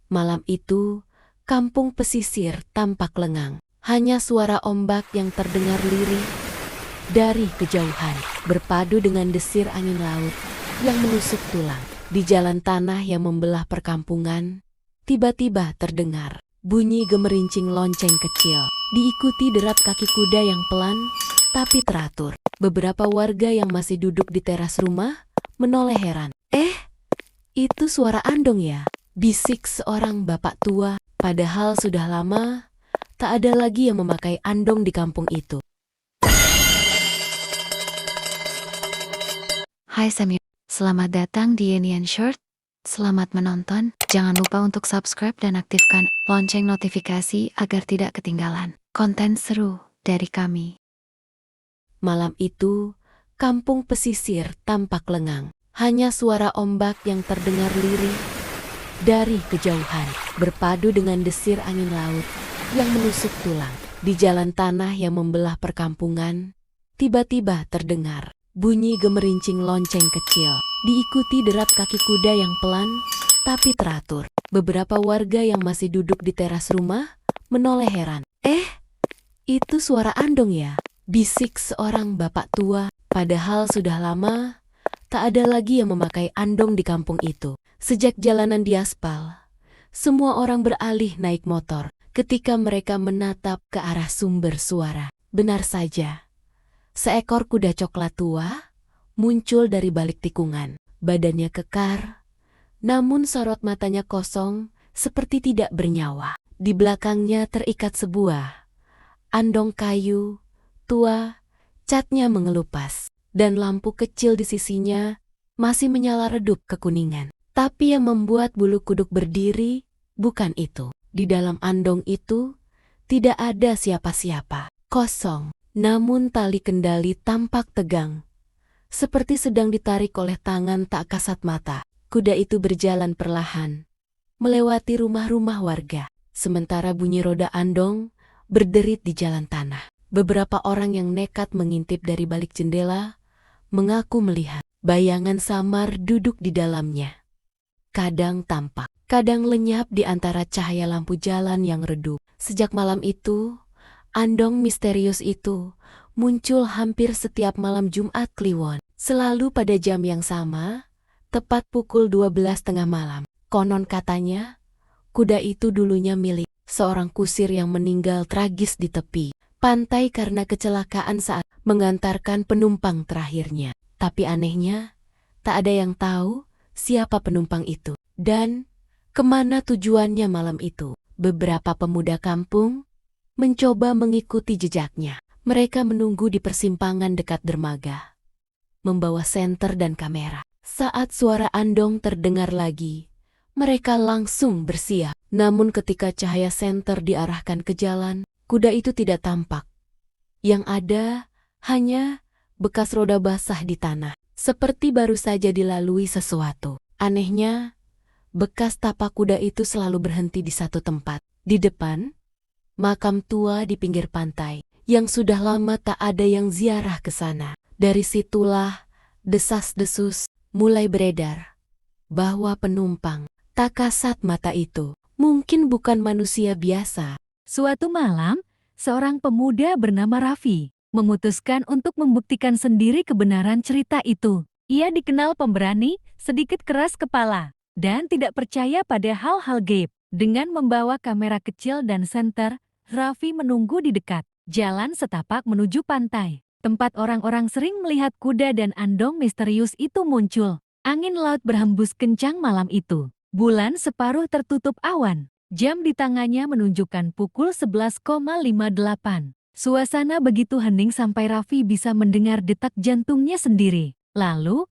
Malam itu, kampung pesisir tampak lengang. Hanya suara ombak yang terdengar lirih dari kejauhan, berpadu dengan desir angin laut yang menusuk tulang. Di jalan tanah yang membelah perkampungan, tiba-tiba terdengar bunyi gemerincing lonceng kecil, diikuti derap kaki kuda yang pelan tapi teratur. Beberapa warga yang masih duduk di teras rumah menoleh heran. Itu suara andong ya? Bisik seorang bapak tua, padahal sudah lama tak ada lagi yang memakai andong di kampung itu. Hai Samir, selamat datang di Yenian Short. Selamat menonton. Jangan lupa untuk subscribe dan aktifkan lonceng notifikasi agar tidak ketinggalan konten seru dari kami. Malam itu, kampung pesisir tampak lengang. Hanya suara ombak yang terdengar lirih dari kejauhan, berpadu dengan desir angin laut yang menusuk tulang. Di jalan tanah yang membelah perkampungan, tiba-tiba terdengar bunyi gemerincing lonceng kecil, diikuti derap kaki kuda yang pelan tapi teratur. Beberapa warga yang masih duduk di teras rumah menoleh heran. Itu suara andong ya? Bisik seorang bapak tua, padahal sudah lama tak ada lagi yang memakai andong di kampung itu. Sejak jalanan diaspal, semua orang beralih naik motor ketika mereka menatap ke arah sumber suara. Benar saja, seekor kuda coklat tua muncul dari balik tikungan. Badannya kekar, namun sorot matanya kosong seperti tidak bernyawa. Di belakangnya terikat sebuah andong kayu tua, catnya mengelupas, dan lampu kecil di sisinya masih menyala redup kekuningan. Tapi yang membuat bulu kuduk berdiri bukan itu. Di dalam andong itu tidak ada siapa-siapa. Kosong, namun tali kendali tampak tegang, seperti sedang ditarik oleh tangan tak kasat mata. Kuda itu berjalan perlahan, melewati rumah-rumah warga, sementara bunyi roda andong berderit di jalan tanah. Beberapa orang yang nekat mengintip dari balik jendela mengaku melihat bayangan samar duduk di dalamnya. Kadang tampak, kadang lenyap di antara cahaya lampu jalan yang redup. Sejak malam itu, andong misterius itu muncul hampir setiap malam Jumat Kliwon. Selalu pada jam yang sama, tepat pukul 12 tengah malam. Konon katanya, kuda itu dulunya milik seorang kusir yang meninggal tragis di tepi pantai karena kecelakaan saat mengantarkan penumpang terakhirnya. Tapi anehnya, tak ada yang tahu siapa penumpang itu dan kemana tujuannya malam itu. Beberapa pemuda kampung mencoba mengikuti jejaknya. Mereka menunggu di persimpangan dekat dermaga, membawa senter dan kamera. Saat suara andong terdengar lagi, mereka langsung bersiap. Namun ketika cahaya senter diarahkan ke jalan, kuda itu tidak tampak. Yang ada hanya bekas roda basah di tanah, seperti baru saja dilalui sesuatu. Anehnya, bekas tapak kuda itu selalu berhenti di satu tempat. Di depan, makam tua di pinggir pantai, yang sudah lama tak ada yang ziarah ke sana. Dari situlah desas-desus mulai beredar bahwa penumpang tak kasat mata itu mungkin bukan manusia biasa. Suatu malam, seorang pemuda bernama Raffi memutuskan untuk membuktikan sendiri kebenaran cerita itu. Ia dikenal pemberani, sedikit keras kepala, dan tidak percaya pada hal-hal gaib. Dengan membawa kamera kecil dan senter, Raffi menunggu di dekat jalan setapak menuju pantai, tempat orang-orang sering melihat kuda dan andong misterius itu muncul. Angin laut berhembus kencang malam itu. Bulan separuh tertutup awan. Jam di tangannya menunjukkan pukul 11,58. Suasana begitu hening sampai Raffi bisa mendengar detak jantungnya sendiri. Lalu,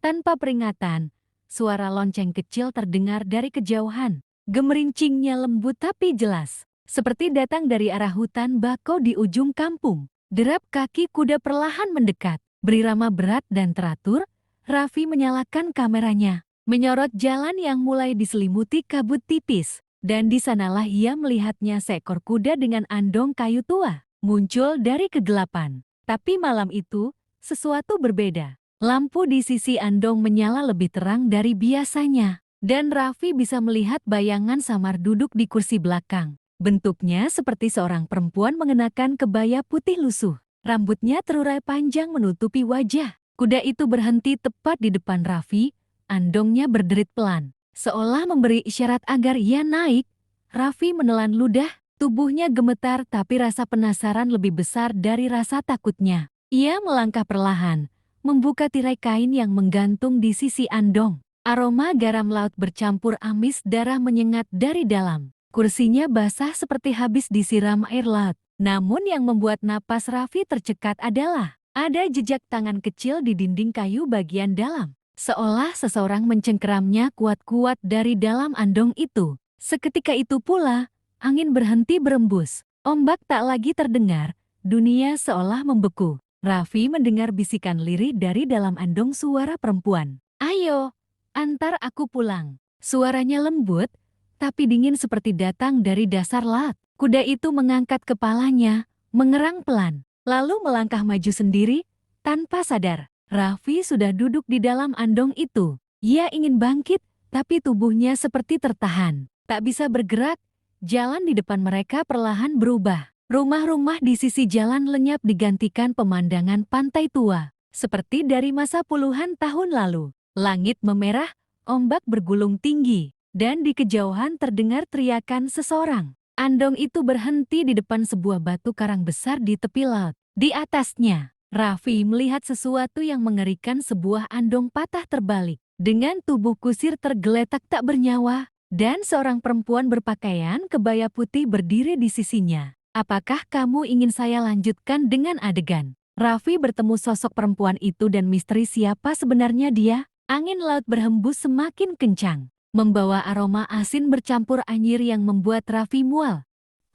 tanpa peringatan, suara lonceng kecil terdengar dari kejauhan. Gemerincingnya lembut tapi jelas, seperti datang dari arah hutan bakau di ujung kampung. Derap kaki kuda perlahan mendekat. Berirama berat dan teratur, Raffi menyalakan kameranya, menyorot jalan yang mulai diselimuti kabut tipis. Dan di sanalah ia melihatnya seekor kuda dengan andong kayu tua, muncul dari kegelapan. Tapi malam itu, sesuatu berbeda. Lampu di sisi andong menyala lebih terang dari biasanya. Dan Raffi bisa melihat bayangan samar duduk di kursi belakang. Bentuknya seperti seorang perempuan mengenakan kebaya putih lusuh. Rambutnya terurai panjang menutupi wajah. Kuda itu berhenti tepat di depan Raffi. Andongnya berderit pelan, seolah memberi isyarat agar ia naik. Raffi menelan ludah, tubuhnya gemetar tapi rasa penasaran lebih besar dari rasa takutnya. Ia melangkah perlahan, membuka tirai kain yang menggantung di sisi andong. Aroma garam laut bercampur amis darah menyengat dari dalam. Kursinya basah seperti habis disiram air laut. Namun yang membuat napas Raffi tercekat adalah ada jejak tangan kecil di dinding kayu bagian dalam. Seolah seseorang mencengkeramnya kuat-kuat dari dalam andong itu. Seketika itu pula, angin berhenti berembus. Ombak tak lagi terdengar. Dunia seolah membeku. Raffi mendengar bisikan lirih dari dalam andong suara perempuan. "Ayo, antar aku pulang." Suaranya lembut, tapi dingin seperti datang dari dasar laut. Kuda itu mengangkat kepalanya, mengerang pelan, lalu melangkah maju sendiri, tanpa sadar. Raffi sudah duduk di dalam andong itu. Ia ingin bangkit, tapi tubuhnya seperti tertahan. Tak bisa bergerak, jalan di depan mereka perlahan berubah. Rumah-rumah di sisi jalan lenyap digantikan pemandangan pantai tua, seperti dari masa puluhan tahun lalu. Langit memerah, ombak bergulung tinggi, dan di kejauhan terdengar teriakan seseorang. Andong itu berhenti di depan sebuah batu karang besar di tepi laut. Di atasnya, Raffi melihat sesuatu yang mengerikan, sebuah andong patah terbalik, dengan tubuh kusir tergeletak tak bernyawa, dan seorang perempuan berpakaian kebaya putih berdiri di sisinya. "Apakah kamu ingin saya lanjutkan dengan adegan?" Raffi bertemu sosok perempuan itu dan misteri siapa sebenarnya dia. Angin laut berhembus semakin kencang, membawa aroma asin bercampur anyir yang membuat Raffi mual.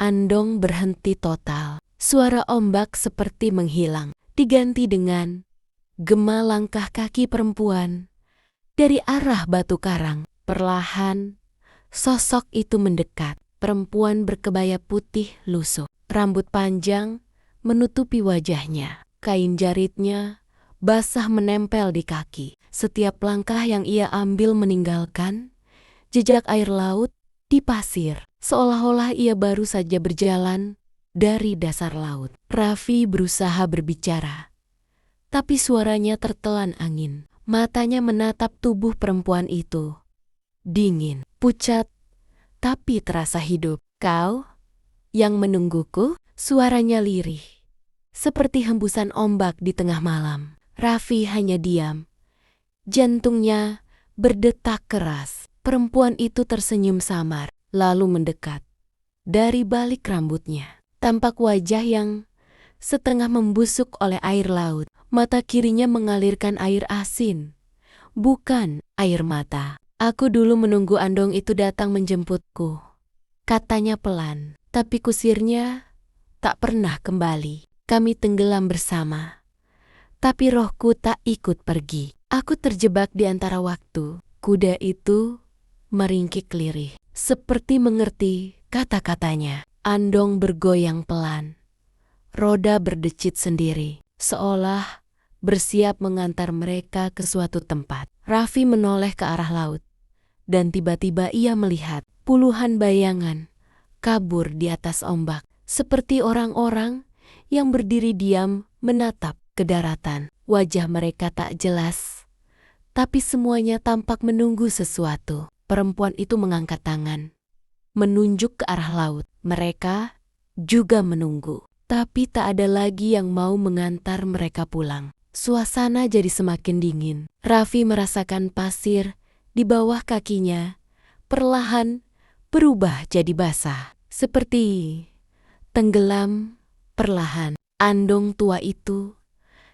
Andong berhenti total. Suara ombak seperti menghilang, diganti dengan gema langkah kaki perempuan. Dari arah batu karang, perlahan, sosok itu mendekat. Perempuan berkebaya putih lusuh, rambut panjang menutupi wajahnya. Kain jaritnya basah menempel di kaki. Setiap langkah yang ia ambil meninggalkan jejak air laut di pasir, seolah-olah ia baru saja berjalan dari dasar laut. Raffi berusaha berbicara, tapi suaranya tertelan angin. Matanya menatap tubuh perempuan itu. Dingin, pucat, tapi terasa hidup. "Kau yang menungguku?" Suaranya lirih, seperti hembusan ombak di tengah malam. Raffi hanya diam. Jantungnya berdetak keras. Perempuan itu tersenyum samar, lalu mendekat. Dari balik rambutnya, tampak wajah yang setengah membusuk oleh air laut. Mata kirinya mengalirkan air asin, bukan air mata. "Aku dulu menunggu andong itu datang menjemputku," katanya pelan. "Tapi kusirnya tak pernah kembali. Kami tenggelam bersama, tapi rohku tak ikut pergi. Aku terjebak di antara waktu." Kuda itu meringkik lirih, seperti mengerti kata-katanya. Andong bergoyang pelan. Roda berdecit sendiri, seolah bersiap mengantar mereka ke suatu tempat. Raffi menoleh ke arah laut, dan tiba-tiba ia melihat puluhan bayangan kabur di atas ombak, seperti orang-orang yang berdiri diam menatap ke daratan. Wajah mereka tak jelas, tapi semuanya tampak menunggu sesuatu. Perempuan itu mengangkat tangan, menunjuk ke arah laut. Mereka juga menunggu, tapi tak ada lagi yang mau mengantar mereka pulang. Suasana jadi semakin dingin. Raffi merasakan pasir di bawah kakinya perlahan berubah jadi basah, seperti tenggelam perlahan. Andong tua itu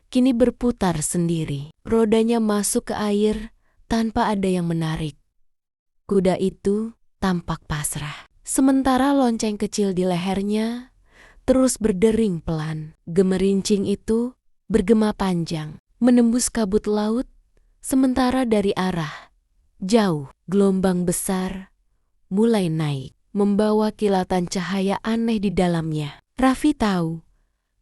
kini berputar sendiri. Rodanya masuk ke air tanpa ada yang menarik. Kuda itu tampak pasrah, sementara lonceng kecil di lehernya terus berdering pelan. Gemerincing itu bergema panjang, menembus kabut laut, sementara dari arah jauh, gelombang besar mulai naik, membawa kilatan cahaya aneh di dalamnya. Raffi tahu,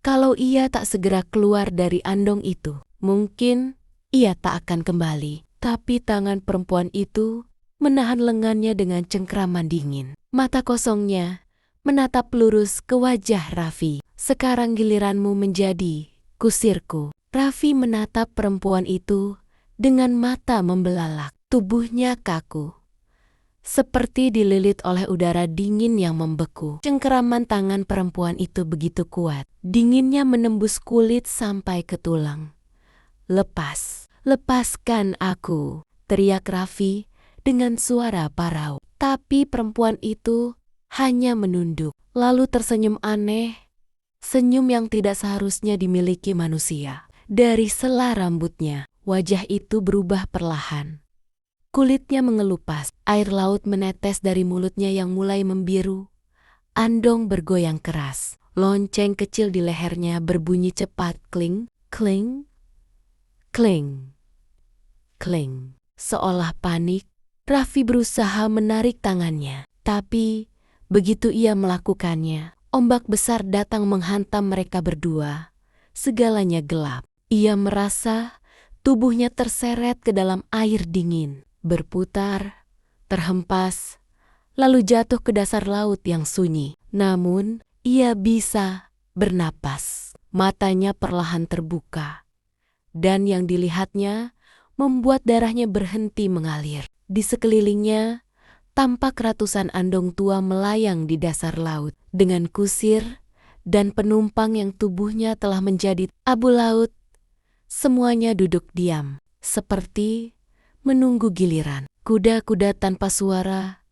kalau ia tak segera keluar dari andong itu, mungkin ia tak akan kembali. Tapi tangan perempuan itu menahan lengannya dengan cengkraman dingin. Mata kosongnya menatap lurus ke wajah Raffi. Sekarang giliranmu menjadi kusirku. Raffi menatap perempuan itu dengan mata membelalak. Tubuhnya kaku, seperti dililit oleh udara dingin yang membeku. Cengkeraman tangan perempuan itu begitu kuat. Dinginnya menembus kulit sampai ke tulang. Lepaskan aku, teriak Raffi dengan suara parau. Tapi perempuan itu hanya menunduk, lalu tersenyum aneh, senyum yang tidak seharusnya dimiliki manusia. Dari sela rambutnya, wajah itu berubah perlahan. Kulitnya mengelupas, air laut menetes dari mulutnya yang mulai membiru. Andong bergoyang keras, lonceng kecil di lehernya berbunyi cepat, kling, kling, kling, kling. Seolah panik, Raffi berusaha menarik tangannya. Tapi begitu ia melakukannya, ombak besar datang menghantam mereka berdua. Segalanya gelap. Ia merasa tubuhnya terseret ke dalam air dingin, berputar, terhempas, lalu jatuh ke dasar laut yang sunyi. Namun, ia bisa bernapas. Matanya perlahan terbuka, dan yang dilihatnya membuat darahnya berhenti mengalir. Di sekelilingnya, tampak ratusan andong tua melayang di dasar laut, dengan kusir dan penumpang yang tubuhnya telah menjadi abu laut. Semuanya duduk diam, seperti menunggu giliran. Kuda-kuda tanpa suara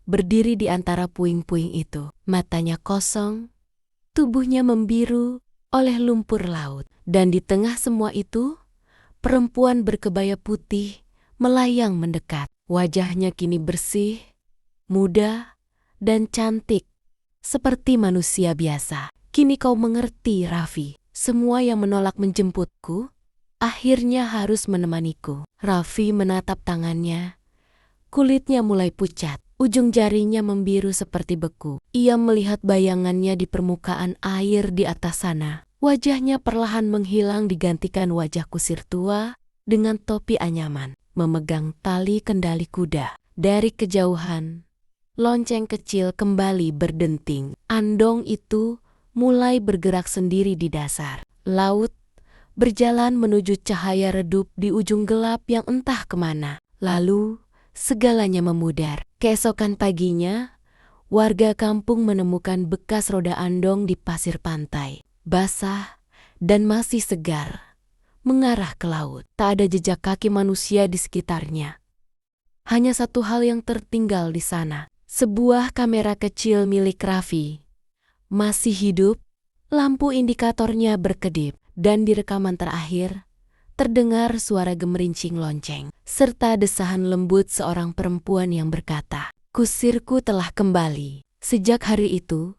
berdiri di antara puing-puing itu. Matanya kosong, tubuhnya membiru oleh lumpur laut. Dan di tengah semua itu, perempuan berkebaya putih melayang mendekat. Wajahnya kini bersih, muda, dan cantik, seperti manusia biasa. Kini kau mengerti, Raffi. Semua yang menolak menjemputku akhirnya harus menemaniku. Raffi menatap tangannya. Kulitnya mulai pucat. Ujung jarinya membiru seperti beku. Ia melihat bayangannya di permukaan air di atas sana. Wajahnya perlahan menghilang digantikan wajah kusir tua dengan topi anyaman, memegang tali kendali kuda. Dari kejauhan, lonceng kecil kembali berdenting. Andong itu mulai bergerak sendiri di dasar laut, berjalan menuju cahaya redup di ujung gelap yang entah kemana. Lalu, segalanya memudar. Keesokan paginya, warga kampung menemukan bekas roda andong di pasir pantai, basah dan masih segar, mengarah ke laut. Tak ada jejak kaki manusia di sekitarnya. Hanya satu hal yang tertinggal di sana, sebuah kamera kecil milik Raffi. Masih hidup, lampu indikatornya berkedip. Dan di rekaman terakhir, terdengar suara gemerincing lonceng, serta desahan lembut seorang perempuan yang berkata, "Kusirku telah kembali." Sejak hari itu,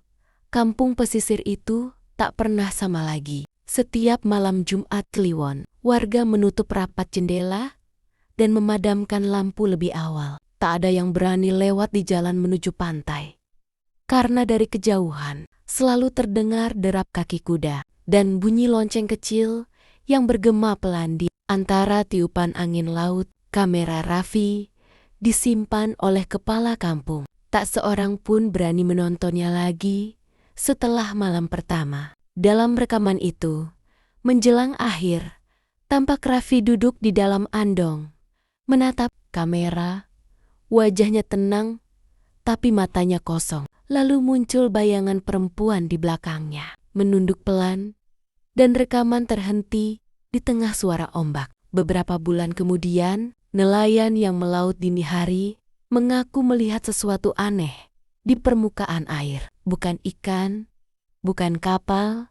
kampung pesisir itu tak pernah sama lagi. Setiap malam Jumat Kliwon, warga menutup rapat jendela dan memadamkan lampu lebih awal. Tak ada yang berani lewat di jalan menuju pantai. Karena dari kejauhan, selalu terdengar derap kaki kuda dan bunyi lonceng kecil yang bergema pelan di antara tiupan angin laut. Kamera Raffi disimpan oleh kepala kampung. Tak seorang pun berani menontonnya lagi setelah malam pertama. Dalam rekaman itu, menjelang akhir, tampak Raffi duduk di dalam andong, menatap kamera. Wajahnya tenang, tapi matanya kosong. Lalu muncul bayangan perempuan di belakangnya, menunduk pelan, dan rekaman terhenti di tengah suara ombak. Beberapa bulan kemudian, nelayan yang melaut dini hari mengaku melihat sesuatu aneh di permukaan air. Bukan ikan, bukan kapal,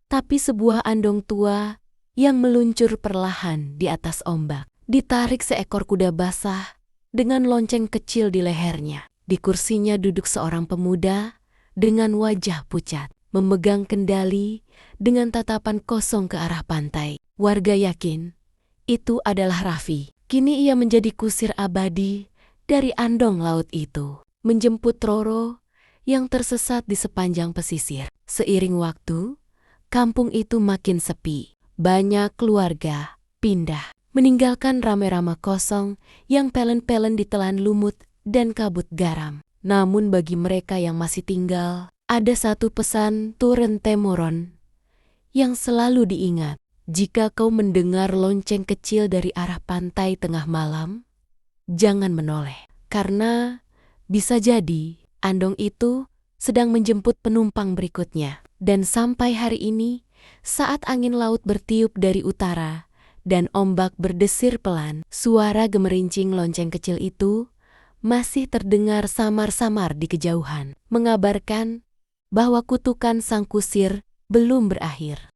tapi sebuah andong tua yang meluncur perlahan di atas ombak. Ditarik seekor kuda basah dengan lonceng kecil di lehernya. Di kursinya duduk seorang pemuda dengan wajah pucat, memegang kendali dengan tatapan kosong ke arah pantai. Warga yakin itu adalah Raffi. Kini ia menjadi kusir abadi dari andong laut itu, menjemput Roro yang tersesat di sepanjang pesisir. Seiring waktu, kampung itu makin sepi. Banyak keluarga pindah meninggalkan rame-rame kosong yang pelen-pelen ditelan lumut dan kabut garam. Namun bagi mereka yang masih tinggal, ada satu pesan turun-temurun yang selalu diingat. Jika kau mendengar lonceng kecil dari arah pantai tengah malam, jangan menoleh. Karena bisa jadi andong itu sedang menjemput penumpang berikutnya. Dan sampai hari ini, saat angin laut bertiup dari utara dan ombak berdesir pelan, suara gemerincing lonceng kecil itu masih terdengar samar-samar di kejauhan, mengabarkan bahwa kutukan sang kusir belum berakhir.